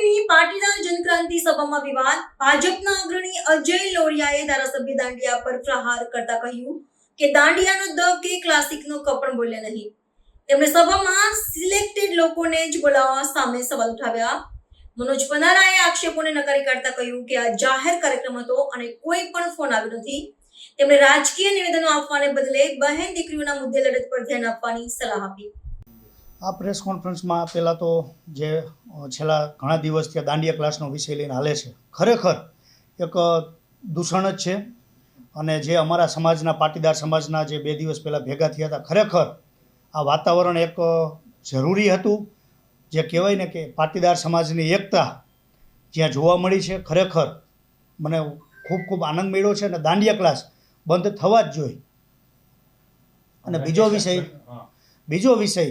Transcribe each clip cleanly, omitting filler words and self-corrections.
મોરબીની પાટીદાર જનક્રાંતિ સભામાં વિવાદ. ભાજપના અગ્રણી અજય લોરિયાએ ધારાસભ્ય દાંડિયા પર પ્રહાર કરતા કહ્યું કે દાંડિયાનો દ કે ક્લાસિકનો ક પણ બોલ્યા નહીં. તેમણે સભામાં સિલેક્ટેડ લોકોને જ બોલાવવા સામે સવાલ ઉઠાવ્યા. મનોજ પનારાએ આક્ષેપોને નકારી કાઢતા કહ્યું કે આ જાહેર કાર્યક્રમ હતો અને કોઈ પણ ફોન આવ્યો નથી. તેમણે રાજકીય નિવેદનો આપવાને બદલે બહેન દીકરીઓના મુદ્દે લડત પર ધ્યાન આપવાની સલાહ આપી. આ પ્રેસ કોન્ફરન્સમાં પહેલાં તો જે છેલ્લા ઘણા દિવસથી દાંડિયા ક્લાસનો વિષય લઈને હાલે છે, ખરેખર એક દૂષણ જ છે. અને જે અમારા સમાજના પાટીદાર સમાજના જે 2 દિવસ પહેલાં ભેગા થયા હતા, ખરેખર આ વાતાવરણ એક જરૂરી હતું. જે કહેવાય ને કે પાટીદાર સમાજની એકતા જ્યાં જોવા મળી છે, ખરેખર મને ખૂબ આનંદ મળ્યો છે. અને દાંડિયા ક્લાસ બંધ થવા જ જોઈએ. અને બીજો વિષય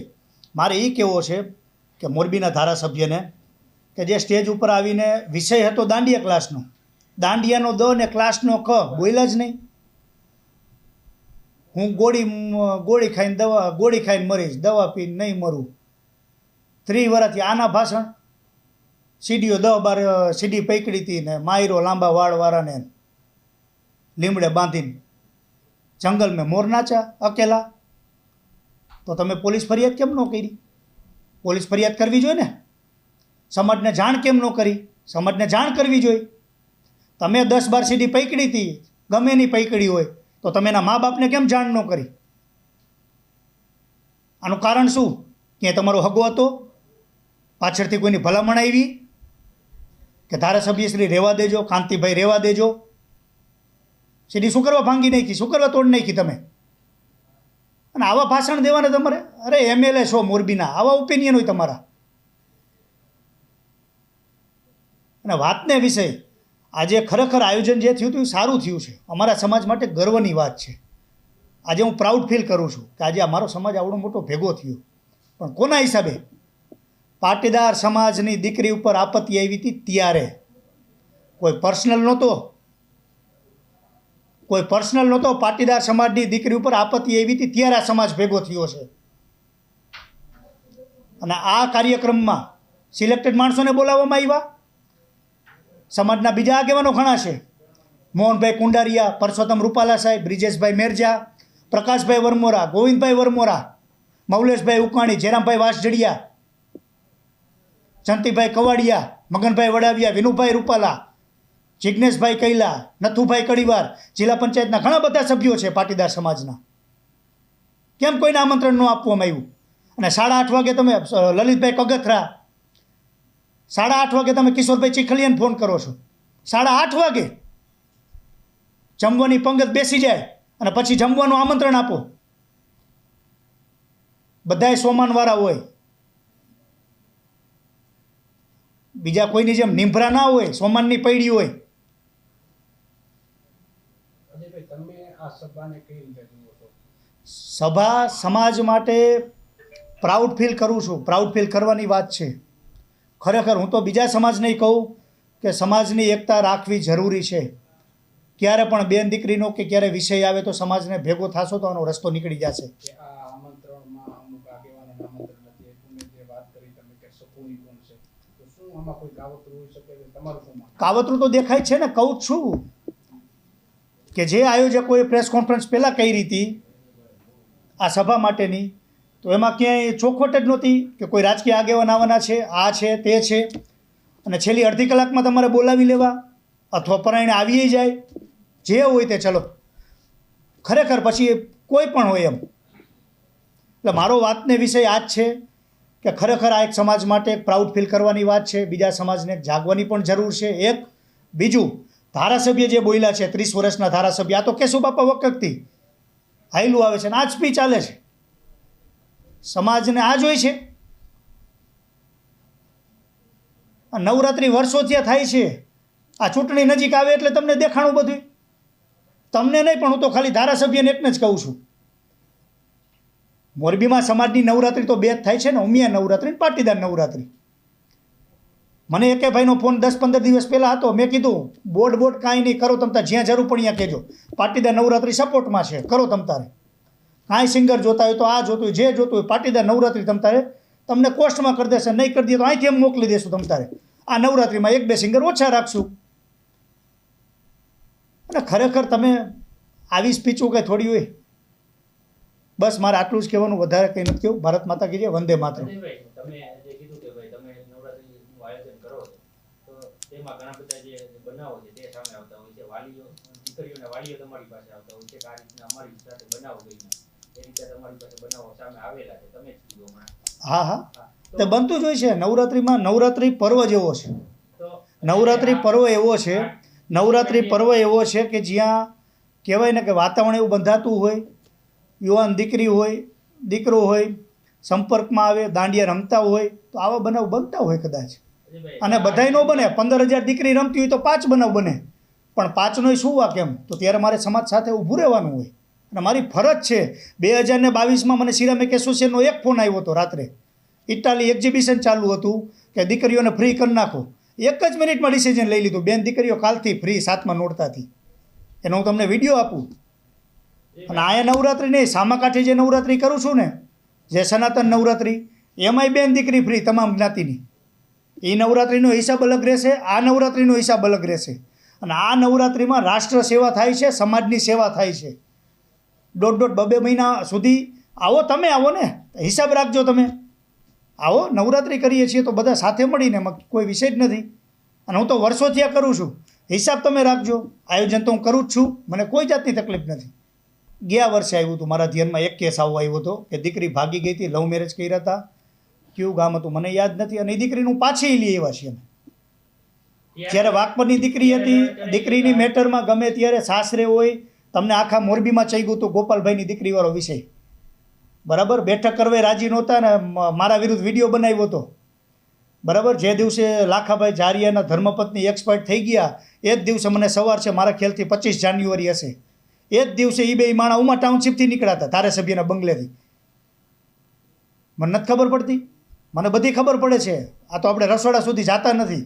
મારે એ કહેવો છે કે મોરબીના ધારાસભ્યને કે જે સ્ટેજ ઉપર આવીને વિષય હતો દાંડિયા ક્લાસનો, દાંડિયાનો દ ને ક્લાસનો ક બોલ્યા જ નહીં. હું ગોળી ખાઈને મરીશ, દવા પીને નહીં મરું. 3 વર્ષથી આના ભાષણ, સીડીઓ 10-12 સીડી પકડી હતી ને માયરો લાંબા વાળવાળાને લીમડે બાંધીને જંગલ મેં મોર નાચા અકેલા. તો તમે પોલીસ ફરિયાદ કેમ ન કરી? પોલીસ ફરિયાદ કરવી જોઈએ ને. સમાજને જાણ કેમ ન કરી? સમાજને જાણ કરવી જોઈએ. તમે 10-12 સીડી પકડી હતી, ગમે એની પકડી હોય, તો તમે એના મા બાપને કેમ જાણ ન કરી? આનું કારણ શું? કે તમારો હગો હતો? પાછળથી કોઈની ભલામણ આવી કે ધારાસભ્ય શ્રી રહેવા દેજો, કાંતિભાઈ રહેવા દેજો? સીડી શું કરવા ભાંગી નાખી? શું કરવા તોડ નાખી તમે? અને આવા ભાષણ દેવાને તમારે? અરે MLA છો મોરબીના, આવા ઓપિનિયન હોય તમારા. અને વાતને વિષય આજે ખરેખર આયોજન જે થયું હતું એ સારું થયું છે. અમારા સમાજ માટે ગર્વની વાત છે. આજે હું પ્રાઉડ ફીલ કરું છું કે આજે અમારો સમાજ આવડો મોટો ભેગો થયો. પણ કોના હિસાબે? પાટીદાર સમાજની દીકરી ઉપર આપત્તિ આવી હતી ત્યારે. કોઈ પર્સનલ નહોતો. પાટીદાર સમાજની દીકરી ઉપર આપત્તિ આવી હતી ત્યારે આ સમાજ ભેગો થયો છે. અને આ કાર્યક્રમમાં સિલેક્ટેડ માણસોને બોલાવવામાં આવ્યા. સમાજના બીજા આગેવાનો ઘણા છે. મોહનભાઈ કુંડારિયા, પરસોત્તમ રૂપાલા સાહેબ, બ્રિજેશભાઈ મેરજા, પ્રકાશભાઈ વરમોરા, ગોવિંદભાઈ વરમોરા, મૌલેશભાઈ ઉકાણી, જેરામભાઈ વાસજડિયા, જંતીભાઈ કવાડિયા, મગનભાઈ વડાવિયા, વિનુભાઈ રૂપાલા, જિજ્ઞેશભાઈ કૈલા, નથુભાઈ કડીવાર, જિલ્લા પંચાયતના ઘણા બધા સભ્યો છે પાટીદાર સમાજના. કેમ કોઈને આમંત્રણ ન આપવામાં આવ્યું? અને 8:30 વાગે તમે લલિતભાઈ કગથરા, 8:30 વાગે તમે કિશોરભાઈ ચીખલિયાને ફોન કરો છો. 8:30 વાગે જમવાની પંગત બેસી જાય અને પછી જમવાનું આમંત્રણ આપો. બધાય સોમાનવાળા હોય, બીજા કોઈની જેમ નિંભરા ના હોય, સોમાનની પૈડી હોય. સભા સમાજ માટે પ્રાઉડ ફીલ કરું છું. પ્રાઉડ ફીલ કરવાની વાત છે. ખરેખર હું તો બીજા સમાજને કહું કે સમાજની એકતા રાખવી જરૂરી છે. ક્યારે પણ બેન દીકરીનો કે ક્યારે વિષય આવે તો સમાજને ભેગો થશો તો આનો રસ્તો નીકળી જશે. કાવતરું તો દેખાય છે ને. કહું છું કે જે આયોજકોએ પ્રેસ કોન્ફરન્સ પહેલાં કરી હતી આ સભા માટેની, તો એમાં ક્યાંય ચોખવટ જ નહોતી કે કોઈ રાજકીય આગેવાન આવવાના છે, આ છે તે છે. અને છેલ્લી અડધી કલાકમાં તમારે બોલાવી લેવા અથવા પરાયણે આવી જાય, જે હોય તે. ચલો, ખરેખર પછી કોઈ પણ હોય એમ. એટલે મારો વાતને વિષય આ જ છે કે ખરેખર આ એક સમાજ માટે એક પ્રાઉડ ફીલ કરવાની વાત છે. બીજા સમાજને જાગવાની પણ જરૂર છે. એક બીજું, ધારાસભ્ય જે બોલ્યા છે, 30 વર્ષના ધારાસભ્ય, આ તો કેશુબાપા વખતથી હાયલું આવે છે ને આ જ સ્પીચ ચાલે છે. સમાજને આ જ હોય છે. નવરાત્રિ વર્ષોથી થાય છે. આ ચૂંટણી નજીક આવે એટલે તમને દેખાણું બધું. તમને નહીં, પણ હું તો ખાલી ધારાસભ્યને એકને જ કહું છું. મોરબીમાં સમાજની નવરાત્રિ તો 2 જ થાય છે ને, ઉમિયા નવરાત્રિ ને પાટીદાર નવરાત્રિ. મને એકે ભાઈનો ફોન 10-15 દિવસ પહેલાં હતો. મેં કીધું બોર્ડ કાંઈ નહીં, કરો તમ તારે, જ્યાં જરૂર પડી ત્યાં કહેજો. પાટીદાર નવરાત્રિ સપોર્ટમાં છે, કરો તમ તારે. કાંઈ સિંગર જોતા હોય તો આ જોતું હોય, જે જોતું હોય. પાટીદાર નવરાત્રિ તમ તારે તમને કોસ્ટમાં કરી દેશે, નહીં કરી દે તો અહીંથી એમ મોકલી દેશું તમ તારે. આ નવરાત્રિમાં 1-2 સિંગર ઓછા રાખશું. અને ખરેખર તમે આવી સ્પીચો કંઈ થોડી હોય. બસ મારે આટલું જ કહેવાનું, વધારે કંઈ નથી કહેવું. ભારત માતા કી જય, વંદે માતરમ. તમે જે કીધું કે ભાઈ તમે નવરાત્રીનું આયોજન કરો છો તો તેમાં ઘણા બધા જે બનાવો છે તે સામે આવતા હોય છે. વાલીઓ, દીકરીઓના વાલીઓ તમારી પાસે આવતા હોય છે કે આ રીતના અમારી સાથે બનાવો ગઈ એ રીતે તમારી પાસે બનાવો સામે આવેલા છે. તમે જ કીધું હમણાં. હા હા, તે બનતું જ હોય છે. નવરાત્રિમાં નવરાત્રિ પર્વ જેવો છે. તો નવરાત્રિ પર્વ એવો છે, નવરાત્રિ પર્વ એવો છે કે જ્યાં કહેવાય ને કે વાતાવરણ એવું બંધાતું હોય, યુવાન દીકરી હોય, દીકરો હોય, સંપર્કમાં આવે, દાંડિયા રમતા હોય, તો આવા બનાવ બનતા હોય કદાચ. અને બધાય ન બને. 15,000 દીકરી રમતી હોય તો 5 બનાવ બને, પણ 5નો શું વાક એમ? તો ત્યારે મારે સમાજ સાથે ઊભું રહેવાનું હોય અને મારી ફરજ છે. 2022માં મને સિરામિક એસોસિએશનનો એક ફોન આવ્યો હતો રાત્રે. ઇટાલી એક્ઝિબિશન ચાલુ હતું કે દીકરીઓને ફ્રી કરી નાખો. 1 જ મિનિટમાં ડિસિઝન લઈ લીધું. બેન દીકરીઓ કાલથી ફ્રી 7મા નોરતાથી. એનો હું તમને વિડીયો આપું. અને અહીંયા નવરાત્રિ નહીં, સામાકાંઠે જે નવરાત્રિ કરું છું ને, જે સનાતન નવરાત્રિ, એમાંય બેન દીકરી ફ્રી તમામ જ્ઞાતિની. એ નવરાત્રિનો હિસાબ અલગ રહેશે, આ નવરાત્રિનો હિસાબ અલગ રહેશે. અને આ નવરાત્રિમાં રાષ્ટ્ર સેવા થાય છે, સમાજની સેવા થાય છે. 1.5-2 મહિના સુધી આવો, તમે આવો ને, હિસાબ રાખજો. તમે આવો, નવરાત્રિ કરીએ છીએ તો બધા સાથે મળીને, કોઈ વિષય જ નથી. અને હું તો વર્ષોથી આ કરું છું. હિસાબ તમે રાખજો. આયોજન તો હું કરું જ છું, મને કોઈ જાતની તકલીફ નથી. ગયા વર્ષે આવ્યું હતું મારા ધ્યાનમાં, એક કેસ આવો આવ્યો હતો કે દીકરી ભાગી ગઈ હતી, લવ મેરેજ કર્યા હતા. કયું ગામ હતું મને યાદ નથી. અને એ દીકરીનું પાછી લઈ આવ્યા છીએ અમે. જ્યારે વાઘપરની દીકરી હતી, દીકરીની મેટરમાં ગમે ત્યારે સાસરે હોય, તમને આખા મોરબીમાં ચઈ ગયું હતું ગોપાલભાઈની દીકરીવાળો વિષય. બરાબર, બેઠક કરવા રાજી નહોતા ને મારા વિરુદ્ધ વિડીયો બનાવ્યો હતો. બરાબર, જે દિવસે લાખાભાઈ જારિયાના ધર્મપત્ની એક્સપાયર્ડ થઈ ગયા એ જ દિવસે મને સવાર છે, મારા ખ્યાલથી 25 જાન્યુઆરી હશે, એ જ દિવસે એ 2 માણા ઉમા ટાઉનશીપથી નીકળ્યા હતા, ધારાસભ્યના બંગલેથી. મને નથી ખબર પડતી? મને બધી ખબર પડે છે. આ તો આપણે રસોડા સુધી જતા નથી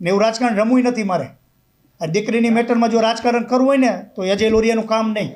ને એવું રાજકારણ રમવું નથી મારે. આ દીકરીની મેટરમાં જો રાજકારણ કરવું હોય ને તો અજય લોરિયાનું કામ નહીં.